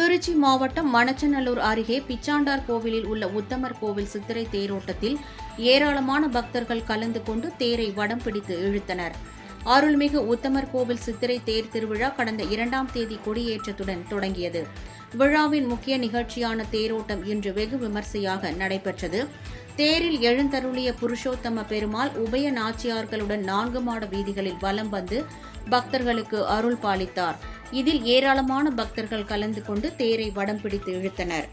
திருச்சி மாவட்டம் மணச்சநல்லூர் அருகே பிச்சாண்டார் கோவிலில் உள்ள உத்தமர் கோவில் சித்திரை தேரோட்டத்தில் ஏராளமான பக்தர்கள் கலந்து கொண்டு தேரை வடம் பிடித்து இழுத்தனர். அருள்மிகு உத்தமர் கோவில் சித்திரை தேர் திருவிழா கடந்த 2ஆம் தேதி கொடியேற்றத்துடன் தொடங்கியது. விழாவின் முக்கிய நிகழ்ச்சியான தேரோட்டம் இன்று வெகு விமர்சையாக நடைபெற்றது. தேரில் எழுந்தருளிய புருஷோத்தம பெருமாள் உபய நாச்சியார்களுடன் 4 மாட வீதிகளில் வலம் வந்து பக்தர்களுக்கு அருள் பாலித்தார். இதில் ஏராளமான பக்தர்கள் கலந்து கொண்டு தேரை வடம் பிடித்து இழுத்தனர்.